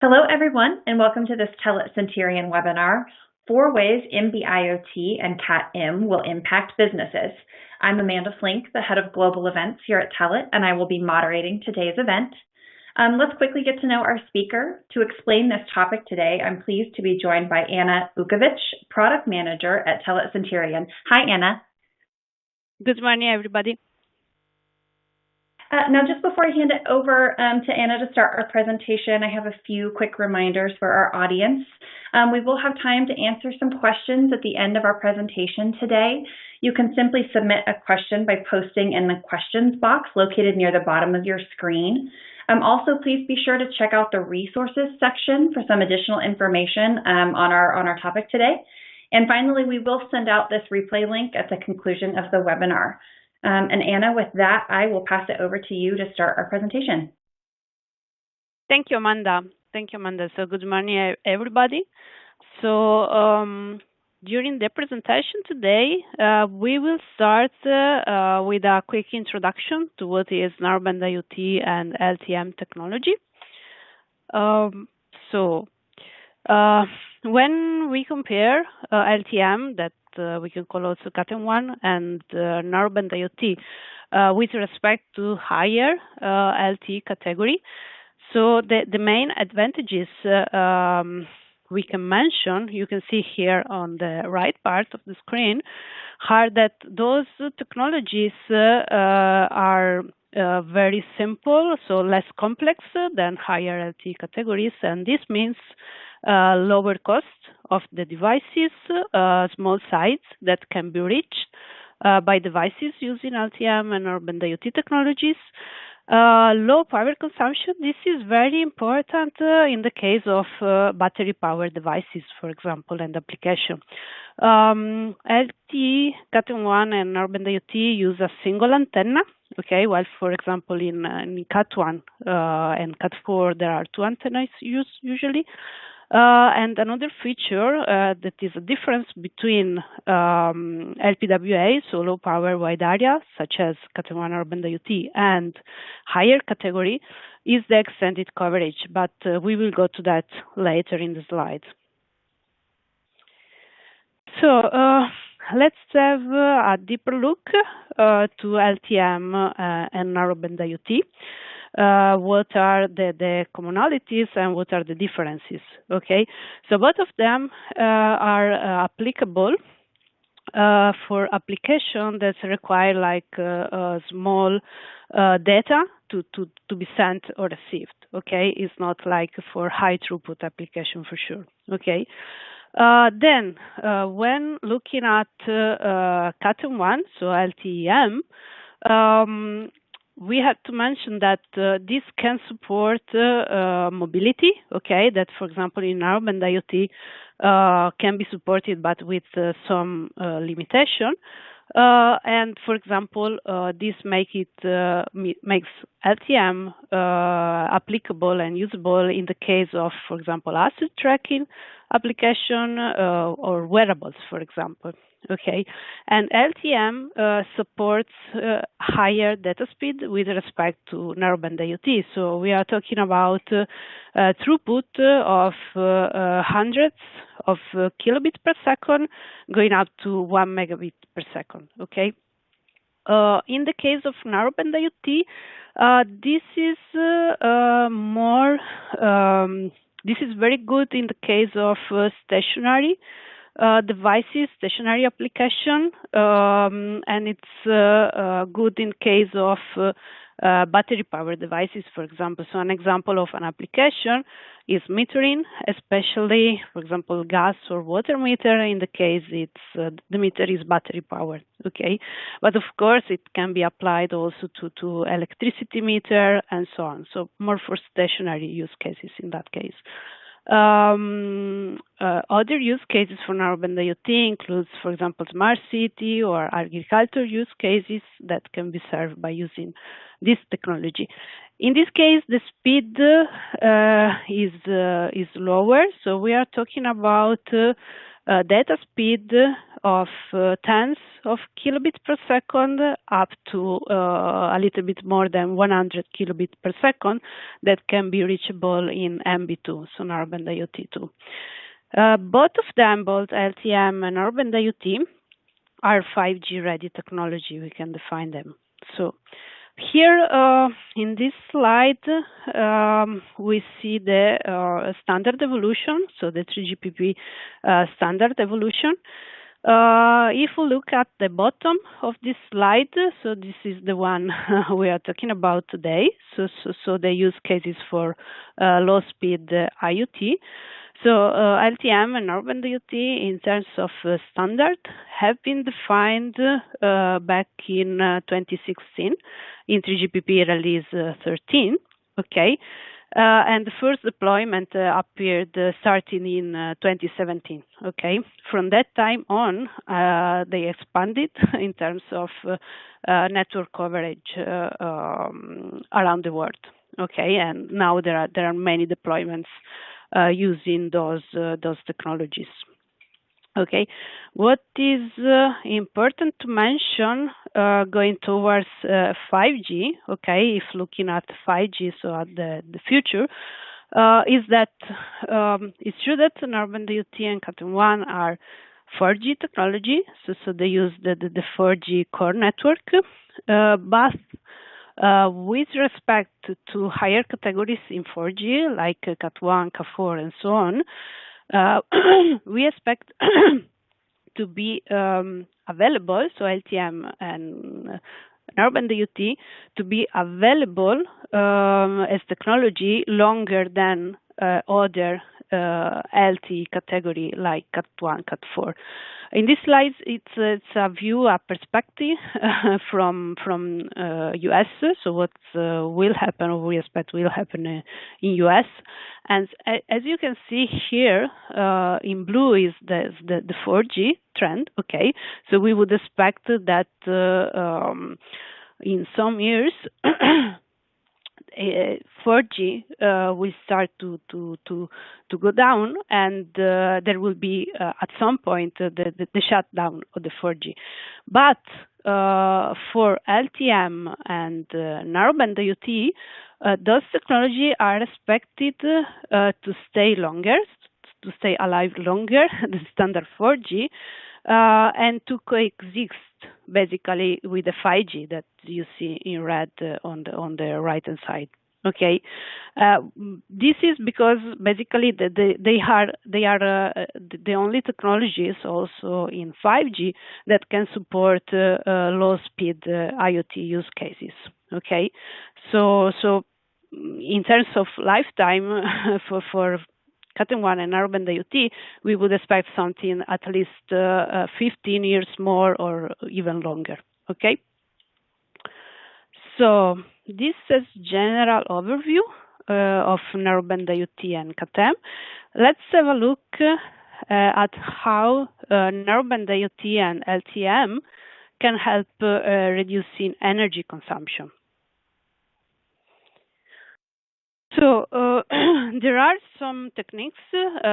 Hello, everyone, and welcome to this Telit Cinterion webinar, 4 Ways NB-IoT and Cat M will impact businesses. I'm Amanda Flink, the head of global events here at Telit, and I will be moderating today's event. Let's quickly get to know our speaker. To explain this topic today, I'm pleased to be joined by Anna Ukovic, product manager at Telit Cinterion. Hi, Anna. Good morning, everybody. Now, just before I hand it over to Anna to start our presentation, I have a few quick reminders for our audience. We will have time to answer some questions at the end of our presentation today. You can simply submit a question by posting in the questions box located near the bottom of your screen. Also, please be sure to check out the resources section for some additional information on our topic today. And finally, we will send out this replay link at the conclusion of the webinar. And Anna, with that, I will pass it over to you to start our presentation. Thank you, Amanda. So good morning, everybody. So during the presentation today, we will start with a quick introduction to what is Narrowband IoT and LTE-M technology. When we compare LTE-M, that we can call also Cat M1, and Narrowband IoT with respect to higher LTE category. So the main advantages we can mention, you can see here on the right part of the screen, are that those technologies are very simple, so less complex than higher LTE categories, and this means lower cost of the devices, small size that can be reached by devices using LTE-M and Narrowband IoT technologies, low power consumption. This is very important in the case of battery-powered devices, for example, and application. LTE, Cat M1, and Narrowband IoT use a single antenna. Okay, while for example in Cat 1 and Cat 4 there are 2 antennas used usually. And another feature that is a difference between LPWA, so low power wide area, such as Cat M1 or Narrowband IoT, and higher category is the extended coverage, but we will go to that later in the slides. So let's have a deeper look to LTE-M and Narrowband IoT. What are the commonalities and what are the differences? Okay, so both of them are applicable for application that require like small data to be sent or received. Okay, it's not like for high throughput application for sure. Okay. Then, when looking at Cat M1, so LTE-M, we have to mention that this can support mobility, okay, that for example in Narrowband IoT can be supported but with some limitation. And for example, this makes LTE-M applicable and usable in the case of, for example, asset tracking application or wearables, for example. Okay, and LTE-M supports higher data speed with respect to Narrowband IoT. So we are talking about throughput of hundreds of kilobits per second, going up to 1 megabit per second. Okay. In the case of Narrowband IoT, this is this is very good in the case of stationary devices, stationary application, and it's good in case of battery-powered devices, for example. So an example of an application is metering, especially, for example, gas or water meter. In the case, it's the meter is battery-powered. Okay, but of course, it can be applied also to electricity meter and so on. So more for stationary use cases in that case. Other use cases for Narrowband IoT includes, for example, smart city or agriculture use cases that can be served by using this technology. In this case, the speed is lower, so we are talking about data speed of tens of kilobits per second up to a little bit more than 100 kilobits per second that can be reachable in NB2, so Narrowband IoT 2. Both of them, both LTE-M and Narrowband IoT, are 5G ready technology. We can define them. So here in this slide, we see the standard evolution, so the 3GPP standard evolution. If we look at the bottom of this slide, so this is the one we are talking about today. So the use cases for low-speed IoT. So LTE-M and Narrowband IoT, in terms of standard, have been defined back in 2016 in 3GPP release 13. Okay, and the first deployment appeared starting in 2017. Okay, from that time on, they expanded in terms of network coverage around the world. Okay, and now there are many deployments using those technologies. Okay, what is important to mention going towards 5G, okay, if looking at 5G, so at the future, is that it's true that Narrowband IoT and Cat M1 are 4G technology, so they use the 4G core network, but with respect to higher categories in 4G, like Cat 1, Cat 4, and so on, we expect to be available, so LTE-M and Narrowband IoT, to be available as technology longer than other LTE category like Cat 1, Cat 4. In this slide, it's a view, a perspective from US. So what will happen, or we expect will happen in US. And as you can see here, in blue is the 4G trend. Okay, so we would expect that in some years. 4G will start to go down, and there will be at some point the shutdown of the 4G. But for LTE-M and Narrowband IoT, those technologies are expected to stay longer, to stay alive longer, the standard 4G, and to coexist basically with the 5G that you see in red on the right hand side. Okay, this is because basically they are the only technologies also in 5G that can support low speed IoT use cases. Okay, so in terms of lifetime for Cat M1 and Narrowband IoT, we would expect something at least 15 years more or even longer. Okay. So this is general overview of Narrowband IoT and Cat M. Let's have a look at how Narrowband IoT and LTE-M can help reducing energy consumption. So there are some techniques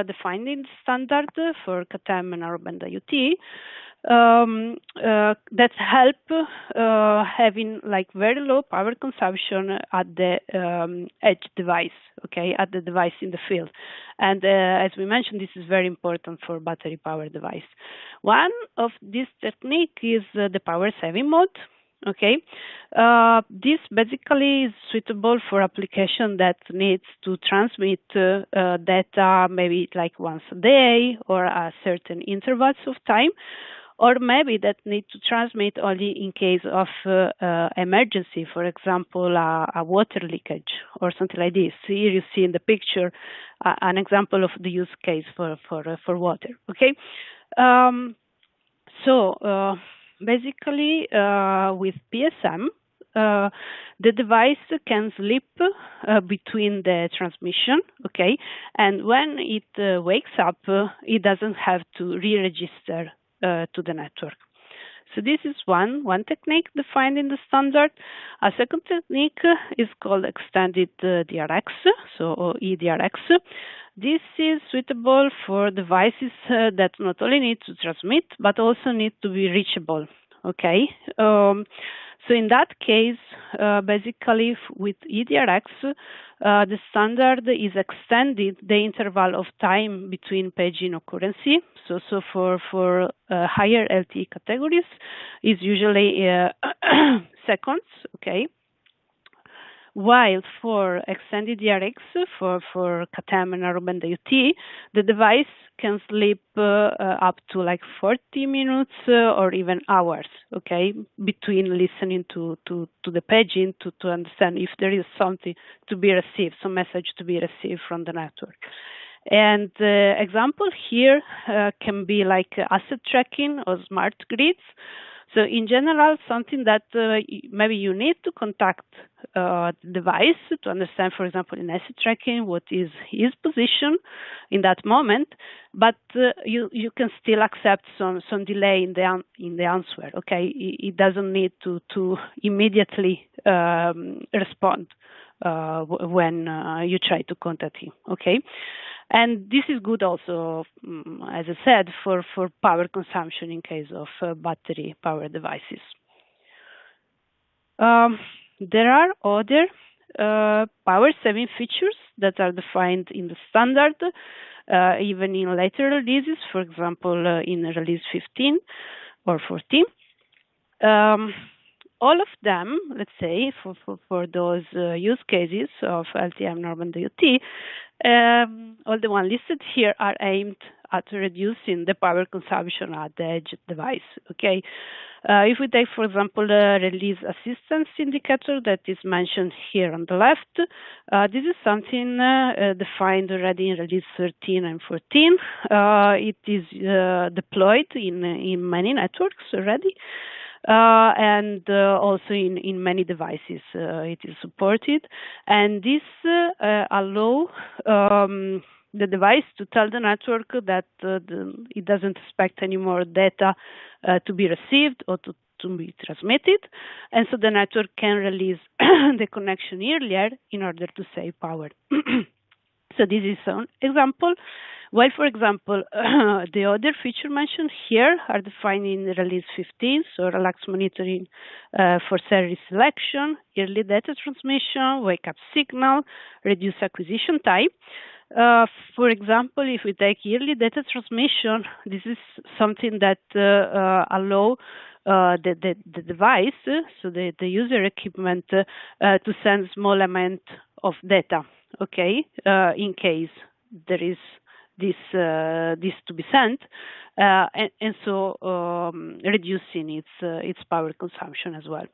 defined in the standard for Cat M and Narrowband IoT that help having like very low power consumption at the edge device, okay, at the device in the field. And as we mentioned, this is very important for battery power device. One of these techniques is the power saving mode. Okay, this basically is suitable for application that needs to transmit data maybe like once a day or a certain intervals of time, or maybe that need to transmit only in case of emergency, for example, a water leakage or something like this. Here you see in the picture an example of the use case for water. Okay, basically, with PSM, the device can slip between the transmission, okay, and when it wakes up, it doesn't have to re-register to the network. So this is one technique defined in the standard. A second technique is called extended DRX, so eDRX. This is suitable for devices that not only need to transmit, but also need to be reachable. Okay. So in that case, basically with eDRX, the standard is extended the interval of time between paging occurrency. So for higher LTE categories, is usually seconds. Okay. While for extended eDRX, for Cat M and Narrowband IoT, the device can sleep up to like 40 minutes or even hours, okay, between listening to the paging to understand if there is something to be received, some message to be received from the network. And example here can be like asset tracking or smart grids. So in general, something that maybe you need to contact the device to understand, for example, in asset tracking, what is his position in that moment, but you can still accept some delay in the answer. Okay, it doesn't need to immediately respond when you try to contact him. Okay. And this is good also, as I said, for power consumption in case of battery power devices. There are other power saving features that are defined in the standard, even in later releases, for example, in release 15 or 14. All of them, let's say, for those use cases of LTE-M Narrowband IoT, all the ones listed here are aimed at reducing the power consumption at the edge device. Okay, if we take, for example, the release assistance indicator that is mentioned here on the left, this is something defined already in release 13 and 14. It is deployed in many networks already. And also in many devices it is supported, and this allow the device to tell the network that it doesn't expect any more data to be received or to be transmitted, and so the network can release the connection earlier in order to save power. So this is an example. Well, for example, the other feature mentioned here are defined in release 15, so relaxed monitoring for service selection, early data transmission, wake-up signal, reduce acquisition time. For example, if we take early data transmission, this is something that allow the device, so the user equipment, to send small amount of data, okay, in case there is this to be sent, and so reducing its power consumption as well.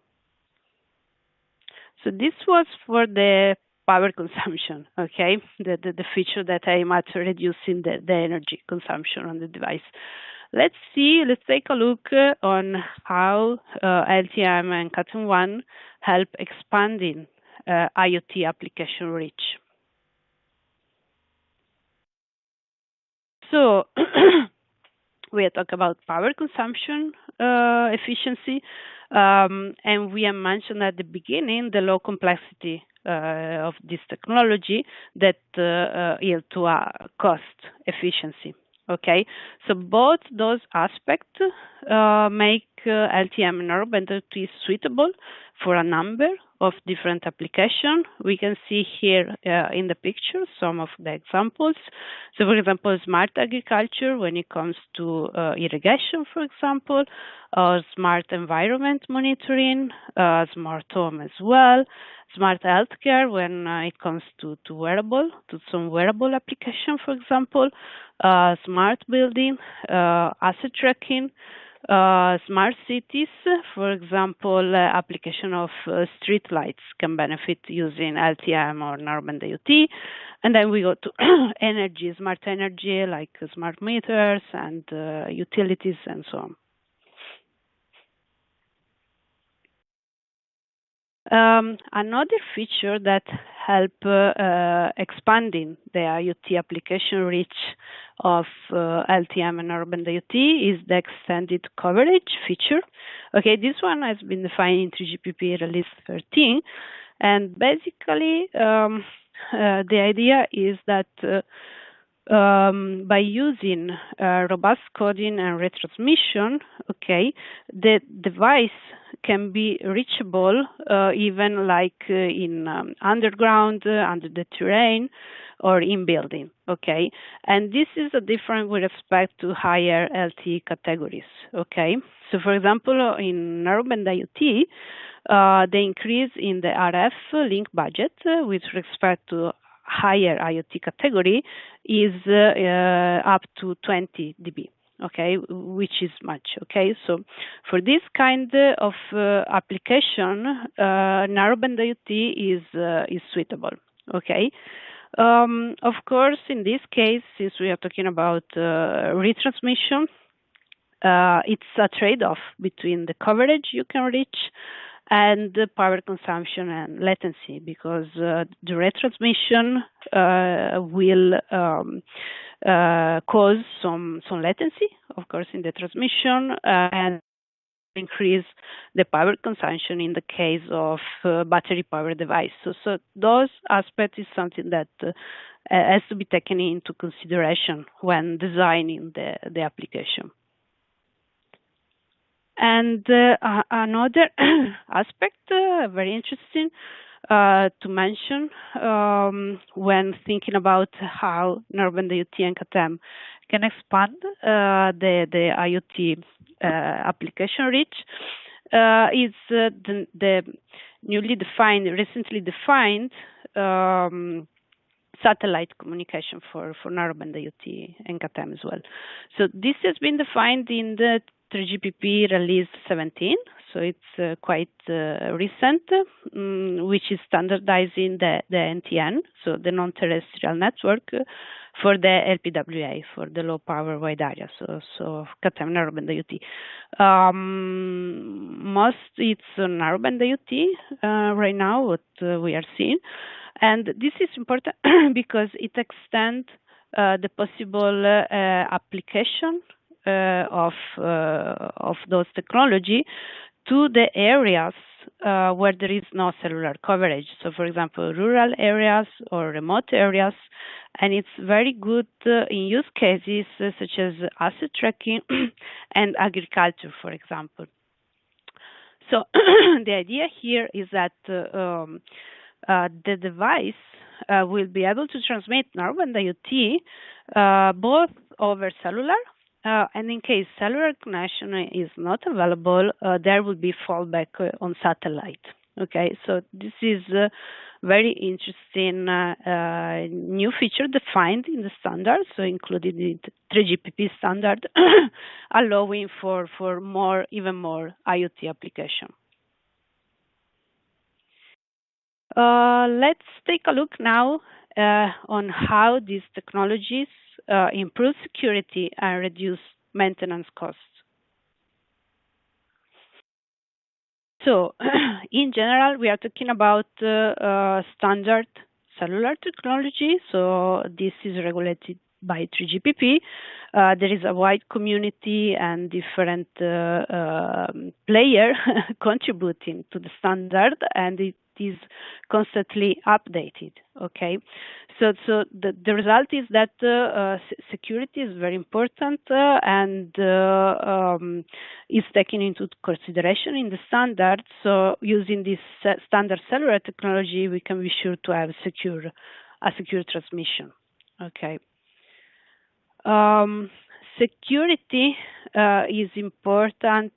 So this was for the power consumption, okay, the feature that aim at reducing the energy consumption on the device. Let's take a look on how LTE-M and Cat M1 help expanding IoT application reach. So we are talking about power consumption efficiency, and we have mentioned at the beginning the low complexity of this technology that yield to a cost efficiency. Okay, so both those aspects make LTE-M and Narrowband IoT suitable for a number of different applications. We can see here in the picture some of the examples. So, for example, smart agriculture when it comes to irrigation, for example, smart environment monitoring, smart home as well, smart healthcare when it comes to some wearable application, for example, smart building, asset tracking, smart cities, for example, application of street lights can benefit using LTE-M or Narrowband IoT. And then we go to energy, smart energy, like smart meters and utilities and so on. Another feature that help expanding the IoT application reach of LTE-M and Narrowband IoT is the extended coverage feature. Okay, this one has been defined in 3GPP release 13, and basically the idea is that by using robust coding and retransmission, okay, the device can be reachable even like in underground, under the terrain, or in building, okay? And this is a difference with respect to higher LTE categories, okay? So for example, in Narrowband IoT, the increase in the RF link budget with respect to higher IoT category is up to 20 dB, okay, which is much, okay? So for this kind of application, Narrowband IoT is suitable, okay? Of course, in this case, since we are talking about retransmission, it's a trade-off between the coverage you can reach and the power consumption and latency, because the retransmission will cause some latency, of course, in the transmission, and increase the power consumption in the case of battery power device. So those aspects is something that has to be taken into consideration when designing the application. And another aspect, very interesting to mention when thinking about how Narrowband IoT and Cat M can expand the IoT application reach is the recently defined satellite communication for Narrowband IoT and Cat M as well. So this has been defined in the 3GPP release 17, so it's quite recent, which is standardizing the NTN, so the non-terrestrial network, for the LPWA, for the low power wide area, so Cat M Narrowband IoT. Most it's Narrowband IoT right now, what we are seeing, and this is important because it extends the possible application of those technology to the areas where there is no cellular coverage. So, for example, rural areas or remote areas, and it's very good in use cases such as asset tracking and agriculture, for example. So, the idea here is that the device will be able to transmit Narrowband IoT both over cellular, and in case cellular connection is not available, there will be fallback on satellite. Okay, so this is a very interesting new feature defined in the standard, so included in the 3GPP standard, allowing for even more IoT application. Let's take a look now on how these technologies improve security and reduce maintenance costs. So, in general, we are talking about standard cellular technology. So, this is regulated by 3GPP. There is a wide community and different players contributing to the standard, and it is constantly updated. Okay, so the result is that security is very important and is taken into consideration in the standard. So using this standard cellular technology, we can be sure to have a secure transmission. Okay. Security is important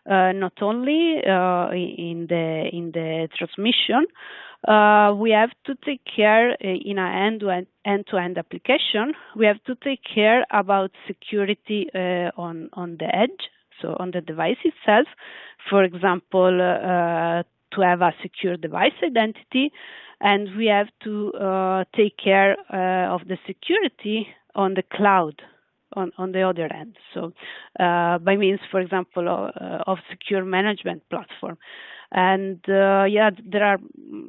not only in the transmission. We have to take care in an end-to-end application. We have to take care about security on the edge, so on the device itself. For example, to have a secure device identity, and we have to take care of the security on the cloud. On the other end, so by means, for example, of secure management platform, and yeah, there are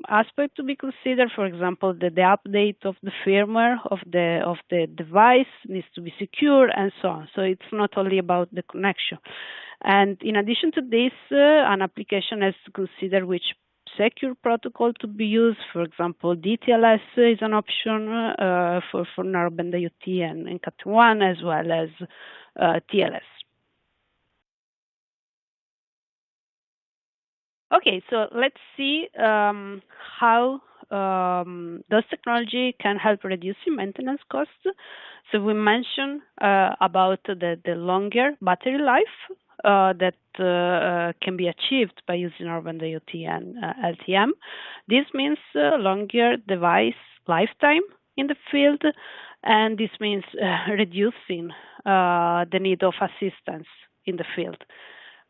aspects to be considered. For example, the update of the firmware of the device needs to be secure, and so on. So it's not only about the connection. And in addition to this, an application has to consider which secure protocol to be used. For example, DTLS is an option for Narrowband IoT and Cat M1, as well as TLS. Okay, so let's see how those technology can help reducing maintenance costs. So we mentioned about the longer battery life that can be achieved by using Narrowband IoT and LTE-M. This means longer device lifetime in the field, and this means reducing the need of assistance in the field.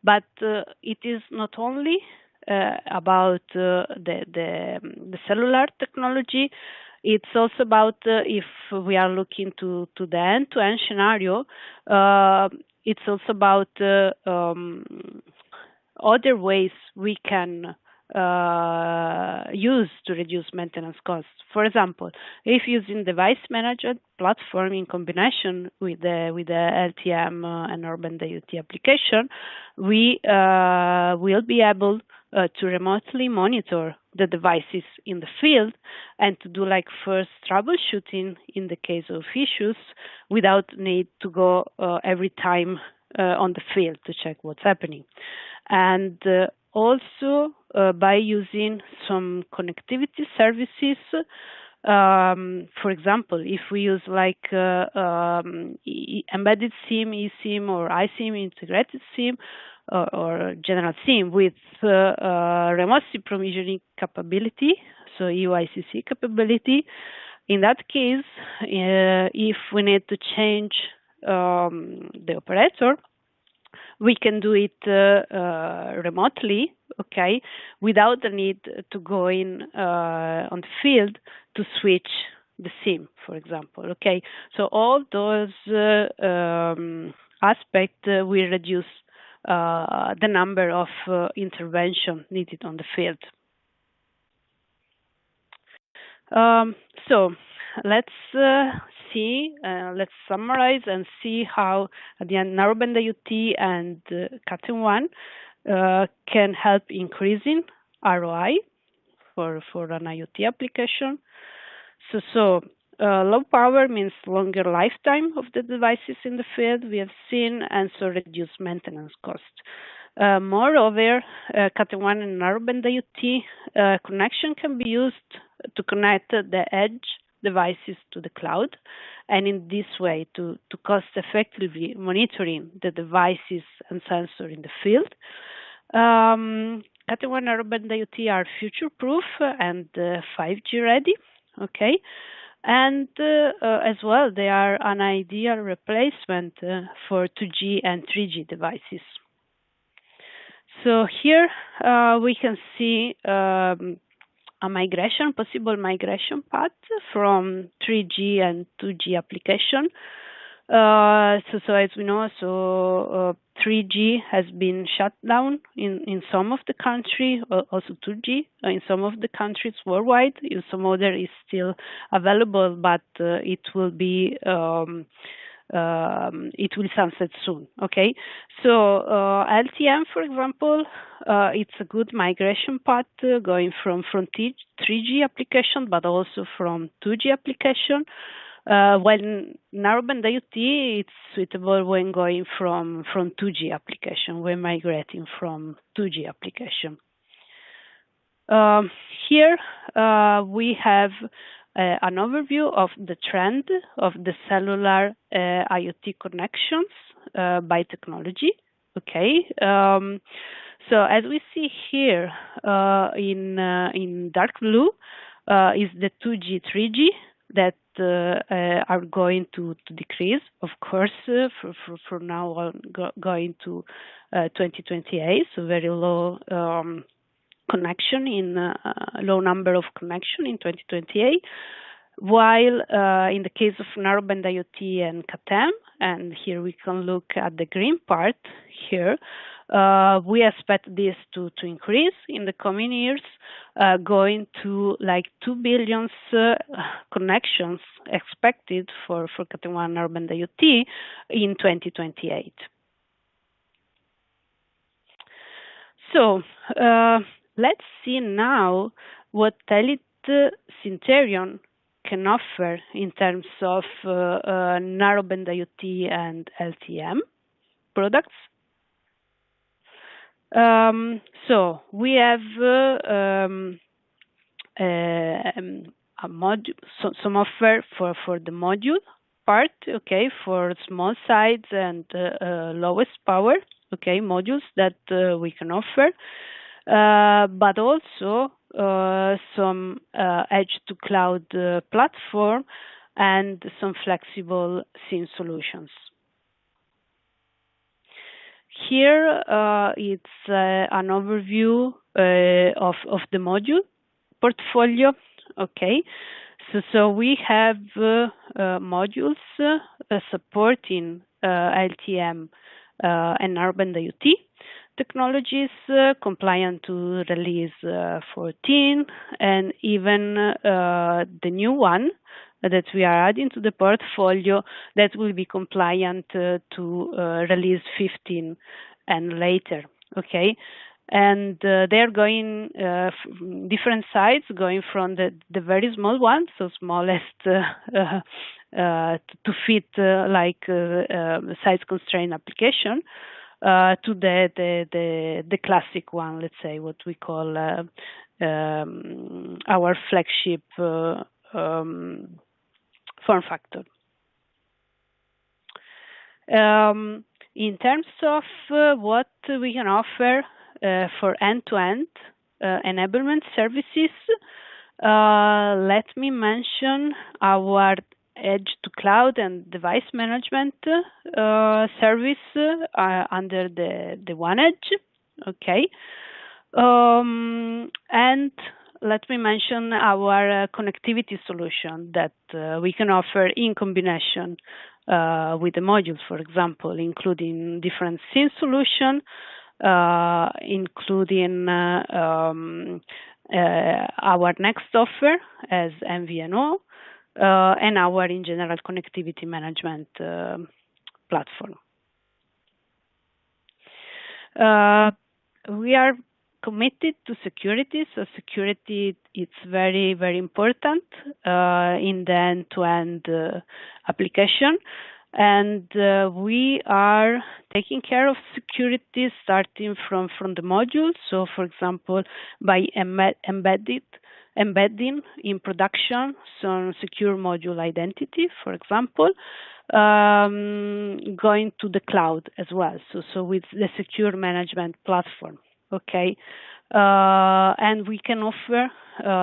But it is not only about the cellular technology. It's also about if we are looking to the end-to-end scenario. It's also about other ways we can use to reduce maintenance costs. For example, if using device management platform in combination with the LTE-M and Narrowband IoT application, we will be able to remotely monitor the devices in the field and to do like first troubleshooting in the case of issues without need to go every time on the field to check what's happening. And also by using some connectivity services. For example, if we use like embedded SIM, eSIM, or iSIM, integrated SIM, or general SIM with remote SIM provisioning capability, so UICC capability. In that case, if we need to change the operator, we can do it remotely, okay, without the need to go in on the field to switch the SIM, for example, okay. So all those aspects will reduce the number of intervention needed on the field. So let's see, let's summarize and see how at the end Narrowband IoT and Cat M1 can help increasing ROI for an IoT application. So low power means longer lifetime of the devices in the field, we have seen, and so reduce maintenance cost. Moreover, Cat M1 and Narrowband IoT connection can be used to connect the edge devices to the cloud, and in this way to cost effectively monitoring the devices and sensor in the field. Cat M1 and Narrowband IoT are future proof and 5G ready, okay, and as well they are an ideal replacement for 2G and 3G devices. So here we can see a possible migration path from 3G and 2G application. So as we know, 3G has been shut down in some of the country, also 2G in some of the countries worldwide. In some other is still available, but it will be it will sunset soon. Okay, so LTE-M, for example, it's a good migration path going from 3G application, but also from 2G application. When Narrowband IoT, it's suitable when going from 2G application, when migrating from 2G application. Here we have an overview of the trend of the cellular IoT connections by technology. Okay, so as we see here in dark blue is the 2G, 3G that are going to decrease, of course, from now on going to 2028, so very low connection in low number of connection in 2028, while in the case of Narrowband IoT and Cat M, and here we can look at the green part here, we expect this to increase in the coming years, going to like 2 billion connections expected for Cat M1 Narrowband IoT in 2028. So let's see now what Telit Cinterion can offer in terms of Narrowband IoT and LTE-M products. So we have a module, some offer for the module part, okay, for small size and lowest power, okay, modules that we can offer, but also some edge to cloud platform and some flexible SIM solutions. Here it's an overview of the module portfolio. Okay, so we have modules supporting LTE-M and Narrowband IoT technologies compliant to release 14, and even the new one that we are adding to the portfolio that will be compliant to release 15 and later. Okay. And they're going different sides, going from the very small one, so smallest to fit like size constraint application, to the classic one, let's say what we call our flagship form factor. In terms of what we can offer for end-to-end enablement services, let me mention our edge to cloud and device management service under the One Edge. Okay, and let me mention our connectivity solution that we can offer in combination with the modules, for example, including different SIM solution, including our next offer as MVNO, and our in general connectivity management platform. We are committed to security, so security is very, very important in the end-to-end application, and we are taking care of security starting from the modules. So, for example, by embedding in production some secure module identity, for example, going to the cloud as well. So with the secure management platform. Okay, and we can offer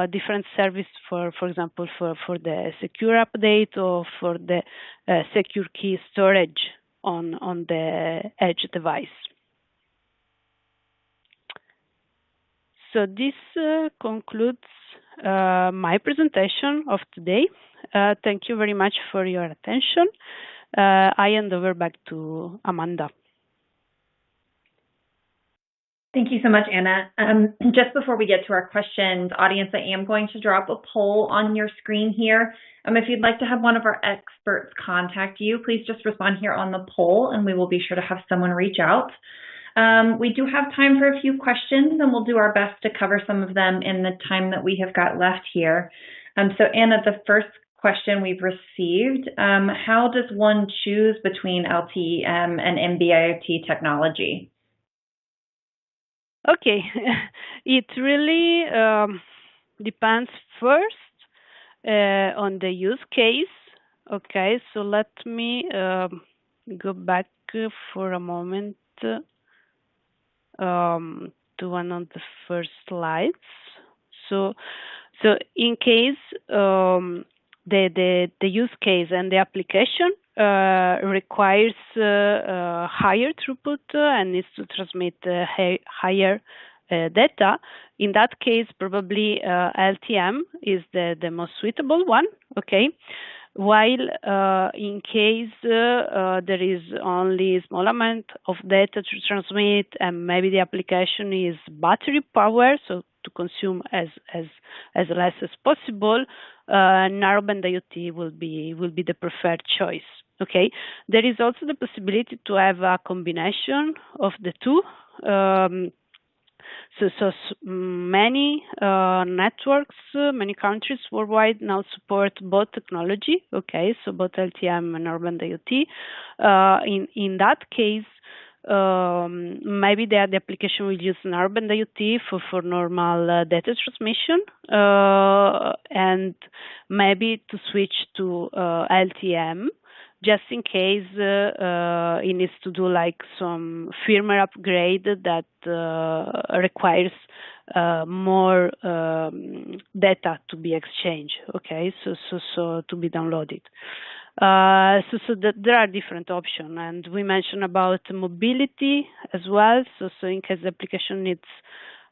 different service for example, for the secure update or for the secure key storage on the edge device. So this concludes my presentation of today. Thank you very much for your attention. I hand over back to Amanda. Thank you so much, Anna. Just before we get to our questions, audience, I am going to drop a poll on your screen here. If you'd like to have one of our experts contact you, please just respond here on the poll, and we will be sure to have someone reach out. We do have time for a few questions, and we'll do our best to cover some of them in the time that we have got left here. So, Anna, the first question we've received, how does one choose between LTE-M and NB-IoT technology? Okay, it really depends first on the use case. Okay, so let me go back for a moment to one of the first slides. So in case the use case and the application requires higher throughput and needs to transmit higher data. In that case, probably LTE-M is the most suitable one. Okay, while in case there is only a small amount of data to transmit and maybe the application is battery power, so to consume as less as possible, Narrowband IoT will be the preferred choice. Okay, there is also the possibility to have a combination of the two. Many networks, many countries worldwide now support both technology. Okay, so both LTE-M and Narrowband IoT. In that case, maybe the application will use Narrowband IoT for normal data transmission, and maybe to switch to LTE-M just in case it needs to do like some firmware upgrade that requires more data to be exchanged. Okay, so to be downloaded. There are different options, and we mentioned about mobility as well. So in case the application needs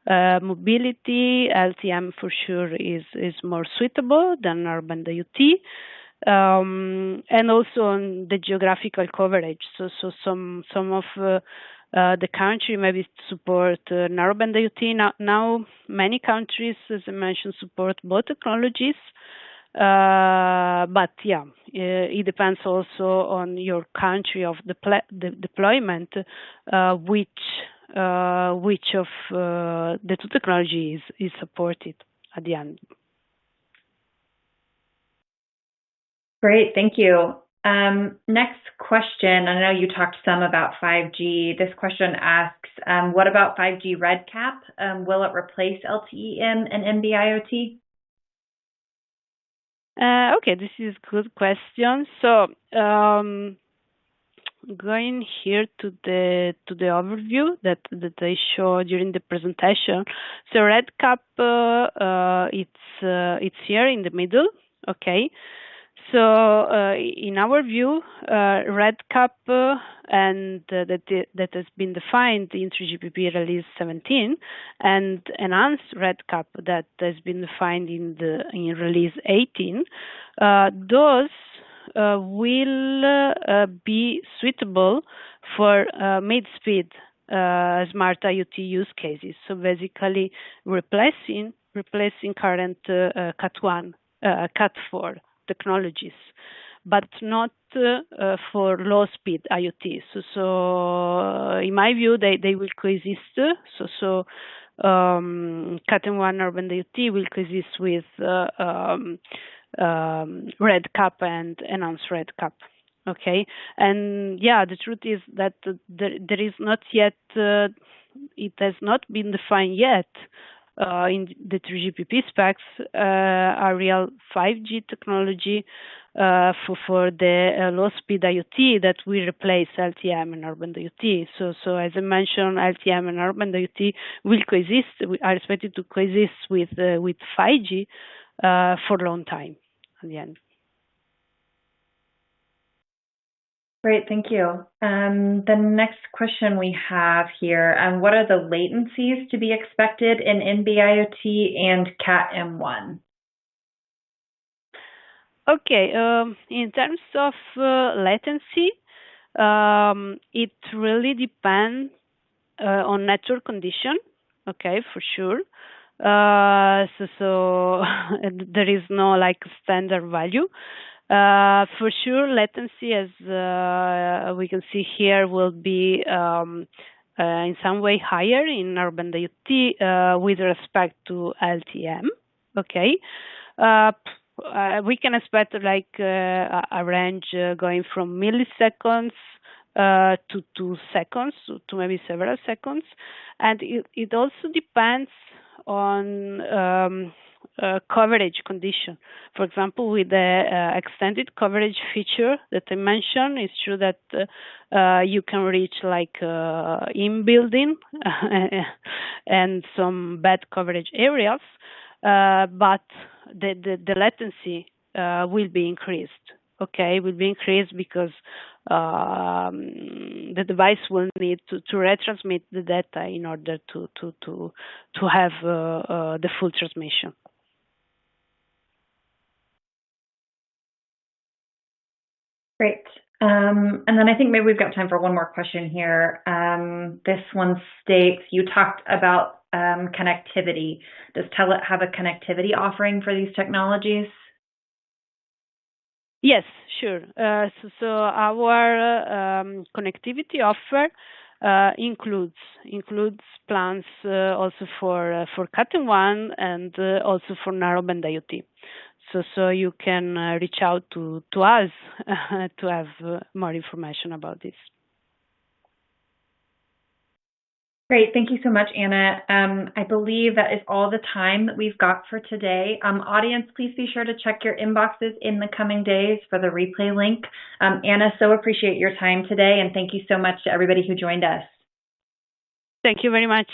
mobility, LTE-M for sure is more suitable than Narrowband IoT. And also on the geographical coverage. So some of the country maybe support Narrowband IoT. Now many countries, as I mentioned, support both technologies. But yeah, it depends also on your country of the deployment, which of the two technologies is supported at the end. Great, thank you. Next question. I know you talked some about 5G. This question asks, what about 5G RedCap? Will it replace LTE-M and NB-IoT? Okay, this is a good question. So going here to the overview that I showed during the presentation. So RedCap, it's here in the middle. Okay. So in our view, RedCap and that has been defined in 3GPP release 17, and enhanced RedCap that has been defined in release 18, those will be suitable for mid-speed smart IoT use cases. So basically, replacing current Cat1, Cat4 technologies, but not for low-speed IoT. So in my view, they will coexist. So Cat M1 Narrowband IoT will coexist with RedCap and enhanced RedCap. Okay, and yeah, the truth is that there is not yet. It has not been defined yet. In the 3GPP specs, a real 5G technology for the low-speed IoT that will replace LTE-M and Narrowband IoT. So as I mentioned, LTE-M and Narrowband IoT will coexist. Are expected to coexist with 5G for a long time at the end. Great, thank you. The next question we have here, what are the latencies to be expected in NB-IoT and Cat M1? Okay, in terms of latency, it really depends on network condition, okay, for sure. So there is no like standard value. For sure, latency, as we can see here, will be in some way higher in Narrowband IoT with respect to LTE-M. Okay, we can expect like a range going from milliseconds to 2 seconds to maybe several seconds, and it also depends on coverage condition. For example, with the extended coverage feature that I mentioned, it's true that you can reach like in building and some bad coverage areas, but the latency will be increased. Okay, will be increased because the device will need to retransmit the data in order to have the full transmission. Great. And then I think maybe we've got time for one more question here. This one states, you talked about connectivity. Does Telit have a connectivity offering for these technologies? Yes, sure. So our connectivity offer includes plans also for Cat M1 and also for Narrowband IoT. So you can reach out to us to have more information about this. Great. Thank you so much, Anna. I believe that is all the time that we've got for today. Audience, please be sure to check your inboxes in the coming days for the replay link. Anna, so appreciate your time today, and thank you so much to everybody who joined us. Thank you very much.